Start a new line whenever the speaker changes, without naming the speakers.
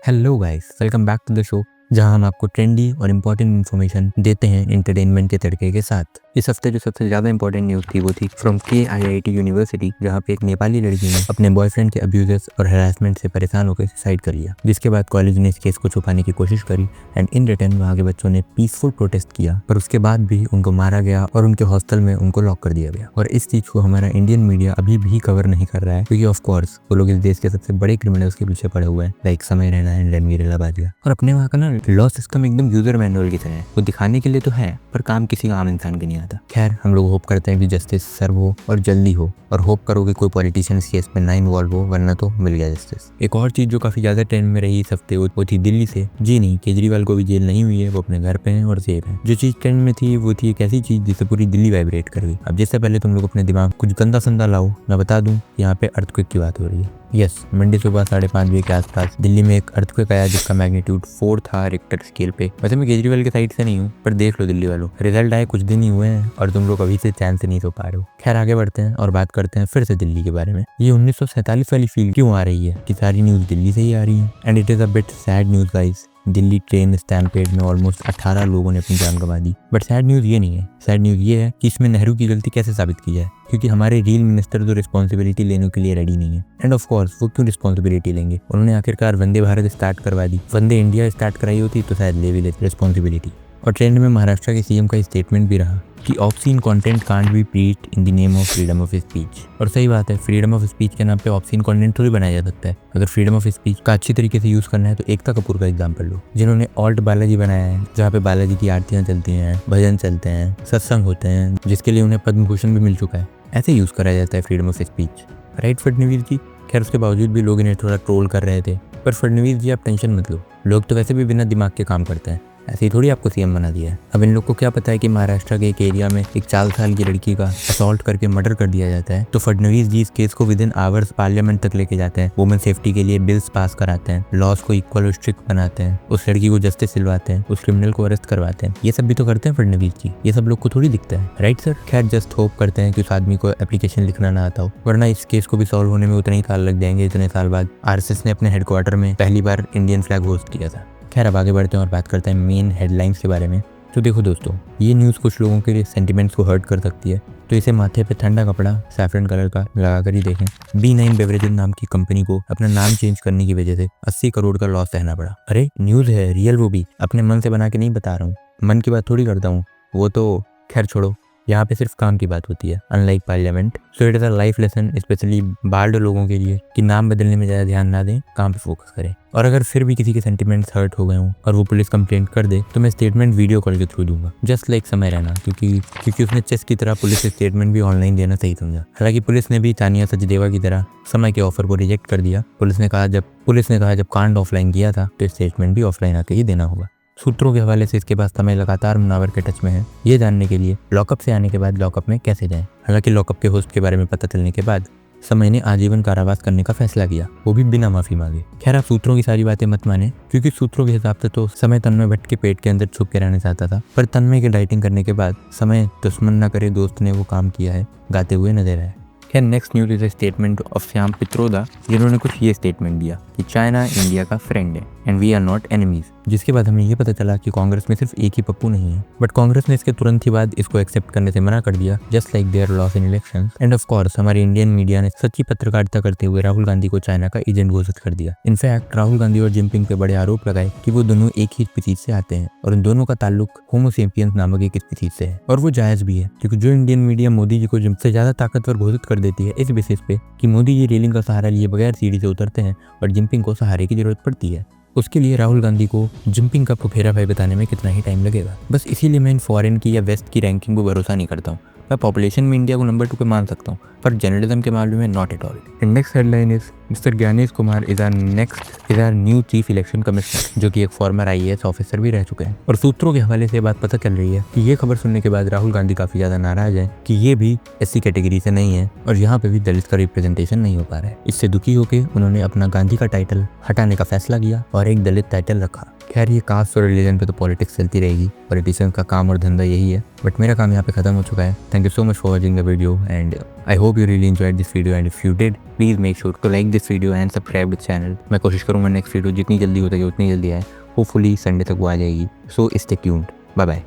Hello guys, welcome back to the show जहां हम आपको ट्रेंडी और इम्पोर्टेंट इन्फॉर्मेशन देते हैं एंटरटेनमेंट के तड़के के साथ। इस हफ्ते जो सबसे ज़्यादा इंपॉर्टेंट न्यूज़ थी वो थी फ्रॉम KIIT यूनिवर्सिटी, जहां पे एक नेपाली लड़की ने अपने बॉयफ्रेंड के अब्यूजेस और हरासमेंट से परेशान होकर सुसाइड कर लिया, जिसके बाद कॉलेज ने इस केस को छुपाने की कोशिश करी एंड इन रिटर्न वहाँ के बच्चों ने पीसफुल प्रोटेस्ट किया, पर उसके बाद भी उनको मारा गया और उनके हॉस्टल में उनको लॉक कर दिया गया। और इस चीज़ को हमारा इंडियन मीडिया अभी भी कवर नहीं कर रहा है, क्योंकि ऑफ कोर्स वो लोग इस देश के सबसे बड़े क्रिमिनल्स के पीछे पड़े हुए हैं, लाइक समय रैना एंड रणवीर अलाहाबादिया। और अपने वहाँ का ना लॉ सिस्टम एकदम यूजर मैनुअल की तरह है, वो दिखाने के लिए तो है पर काम किसी आम इंसान के नहीं आता। खैर, हम लोग होप करते हैं कि जस्टिस सर्व हो और जल्दी हो, और होप करो कि कोई पॉलिटिशियन इस केस में ना इन्वॉल्व हो, वरना तो मिल गया जस्टिस। एक और चीज जो काफी ज्यादा ट्रेंड में रही इस हफ्ते वो थी दिल्ली से। जी नहीं, केजरीवाल को भी जेल नहीं हुई है, वो अपने घर पे हैं और सेफ है। जो चीज ट्रेंड में थी वो थी एक ऐसी चीज जिससे पूरी दिल्ली वाइब्रेट कर गई। अब जिससे पहले तुम लोग अपने दिमाग कुछ गंदा संदा लाओ, मैं बता दूं यहाँ पे अर्थक्वेक की बात हो रही है। यस, मंडे सुबह 5:30 बजे के आसपास दिल्ली में एक अर्थक्वेक आया जिसका मैग्नीट्यूड 4 था रिक्टर स्केल पे। वैसे मैं केजरीवाल के साइड से नहीं हूँ, पर देख लो दिल्ली वालों, रिजल्ट आए कुछ दिन ही हुए हैं और तुम लोग अभी से चैन से नहीं सो पा रहे हो। खैर, आगे बढ़ते हैं और बात करते हैं फिर से दिल्ली के बारे में। ये 1947 वाली फील क्यों आ रही है कि सारी न्यूज़ दिल्ली से ही आ रही है? And it is a bit sad news guys. Delhi train stampede में ऑलमोस्ट 18 लोगों ने अपनी जान गंवा दी। बट सैड न्यूज़ ये नहीं है, सैड न्यूज़ ये है कि इसमें नेहरू की गलती कैसे साबित की जाए, क्योंकि हमारे रील मिनिस्टर तो रिस्पॉन्सिबिलिटी लेने के लिए रेडी नहीं है। एंड ऑफ कोर्स वो क्यों रिस्पॉन्सिबिलिटी लेंगे? उन्होंने आखिरकार वंदे भारत स्टार्ट करवा दी, वंदे इंडिया स्टार्ट कराई होती तो शायद ले भी लेते रिस्पॉन्सिबिलिटी। और ट्रेंड में महाराष्ट्र के सीएम का स्टेटमेंट भी रहा कि obscene content can't be preached in the name of freedom of speech. और सही बात है, फ्रीडम ऑफ स्पीच के नाम पे ऑब्सीन कंटेंट थोड़ी बनाया जा सकता है। अगर फ्रीडम ऑफ स्पीच का अच्छी तरीके से यूज करना है तो एकता कपूर का एग्जाम्पल लो, जिन्होंने ऑल्ट बालाजी बनाया है, जहाँ पे बालाजी की आरतियाँ चलती हैं, भजन चलते हैं, सत्संग होते हैं, जिसके लिए उन्हें पद्म भूषण भी मिल चुका है। ऐसे यूज करा जाता है freedom of speech, right Fadnavis ji? खैर, उसके बावजूद भी लोग इन्हें थोड़ा ट्रोल कर रहे थे, पर फडणवीस जी आप टेंशन मत लो, लोग तो वैसे भी बिना दिमाग के काम करते हैं, ऐसे ही थोड़ी आपको सीएम बना दिया है। अब इन लोग को क्या पता है कि महाराष्ट्र के एक एरिया में एक 4 साल की लड़की का असॉल्ट करके मर्डर कर दिया जाता है, तो फडणवीस जी इस केस को विद इन आवर्स पार्लियामेंट तक लेके जाते हैं, वुमेन सेफ्टी के लिए बिल्स पास कराते हैं, लॉज को इक्वल और स्ट्रिक्ट बनाते हैं, उस लड़की को जस्टिस दिलवाते हैं, उस क्रिमिनल को अरेस्ट करवाते हैं। ये सब भी तो करते हैं फडणवीस जी, ये सब लोग को थोड़ी दिखता है, राइट सर? खैर, जस्ट होप करते हैं कि उस आदमी को एप्लीकेशन लिखना ना आता हो, वरना इस केस को भी सॉल्व होने में उतने ही साल लग जाएंगे जितने साल बाद RSS ने अपने हेडक्वार्टर में पहली बार इंडियन फ्लैग होस्ट किया था। खैर, अब आगे बढ़ते हैं और बात करते हैं मेन हेडलाइंस के बारे में। तो देखो दोस्तों, ये न्यूज़ कुछ लोगों के सेंटिमेंट्स को हर्ट कर सकती है, तो इसे माथे पे ठंडा कपड़ा सैफरन कलर का लगा कर ही देखें। B9 बेवरेजेस नाम की कंपनी को अपना नाम चेंज करने की वजह से 80 करोड़ का लॉस सहना पड़ा। अरे न्यूज़ है, रियल, वो भी अपने मन से बना के नहीं बता रहा हूँ, मन की बात थोड़ी करता हूँ, वो तो खैर छोड़ो, यहाँ पे सिर्फ काम की बात होती है, unlike parliament. So it is a life lesson specially बार्ड लोगों के लिए कि नाम बदलने में ज़्यादा ध्यान ना दें, काम पे फोकस करें। और अगर फिर भी किसी के सेंटिमेंट्स हर्ट हो गए हों और वो पुलिस कंप्लेंट कर दे, तो मैं स्टेटमेंट वीडियो कॉल के थ्रू दूंगा, जस्ट लाइक समय रैना, क्योंकि उसने चेस की तरह पुलिस स्टेटमेंट भी ऑनलाइन देना सही समझा। हालांकि पुलिस ने भी तानिया सचदेवा की तरह समय के ऑफर को रिजेक्ट कर दिया। पुलिस ने कहा जब कांड ऑफलाइन किया था तो स्टेटमेंट भी ऑफलाइन आके ही देना होगा। सूत्रों के हवाले से इसके बाद समय लगातार मुनावर के टच में है, ये जानने के लिए लॉकअप से आने के बाद लॉकअप में कैसे जाएं। हालांकि लॉकअप के होस्ट के बारे में पता चलने के बाद समय ने आजीवन कारावास करने का फैसला किया, वो भी बिना माफी मांगे। खैर, आप सूत्रों की सारी बातें मत माने, क्योंकि सूत्रों के हिसाब से तो समय तन्मय भट्ट के पेट के अंदर छुप के रहना चाहता था, पर तन्मय के डाइटिंग करने के बाद समय दुश्मन न करे दोस्त ने वो काम किया है, गाते हुए नजर आए। खैर, next news is a statement of Shyam Pitroda, जिन्होंने कुछ ये स्टेटमेंट दिया कि चाइना इंडिया का फ्रेंड है and we are not enemies. जिसके बाद हमें ये पता चला कि कांग्रेस में सिर्फ एक ही पप्पू नहीं है, बट कांग्रेस ने इसके तुरंत ही बाद इसको एक्सेप्ट करने से मना कर दिया, just like there loss in elections. End of course हमारे इंडियन मीडिया ने सच्ची पत्रकारिता करते हुए राहुल गांधी को चाइना का एजेंट घोषित कर दिया। इनफैक्ट राहुल गांधी और जिनपिंग पे बड़े आरोप लगाए कि वो दोनों एक ही स्पीसीज से आते हैं और इन दोनों का ताल्लुक होमोसेपियंस नामक एक स्पीसीज से है। और वो जायज भी है, क्योंकि जो इंडियन मीडिया मोदी जी को सबसे ज्यादा ताकतवर घोषित कर देती है इस बेसिस पे कि मोदी जी रेलिंग का सहारा लिए बगैर सीढ़ी से उतरते हैं और जिनपिंग को सहारे की जरूरत पड़ती है, उसके लिए राहुल गांधी को जिनपिंग का फुफेरा भाई बताने में कितना ही टाइम लगेगा। बस इसीलिए मैं इन फॉरेन की या वेस्ट की रैंकिंग को भरोसा नहीं करता हूँ। मैं पॉपुलेशन में इंडिया को नंबर 2 पे मान सकता हूँ, पर जर्नलिज्म के मामले में not at all. Next headline is mister Gyanesh Kumar is our new chief election commissioner, जो कि एक फॉर्मर IAS ऑफिसर भी रह चुके हैं। और सूत्रों के हवाले से बात पता चल रही है कि ये खबर सुनने के बाद राहुल गांधी काफी ज्यादा नाराज है कि ये भी SC कैटेगरी से नहीं है और यहाँ पे भी दलित का रिप्रेजेंटेशन नहीं हो पा रहा है। इससे दुखी होकर उन्होंने अपना गांधी का टाइटल हटाने का फैसला किया और एक दलित टाइटल रखा। खैर ये कास्ट और रिलीजन पे तो पॉलिटिक्स चलती रहेगी, पॉलिटिशियन का काम और धंधा यही है, बट मेरा काम यहाँ पे खत्म हो चुका है। Thank you so much for watching the video and I hope you really enjoyed this video and if you did please make sure to like this video and subscribe the channel. मैं कोशिश करूँगा next video जितनी जल्दी हो सके उतनी जल्दी आए, होपफुली संडे तक वो आ जाएगी। So stay tuned, bye bye.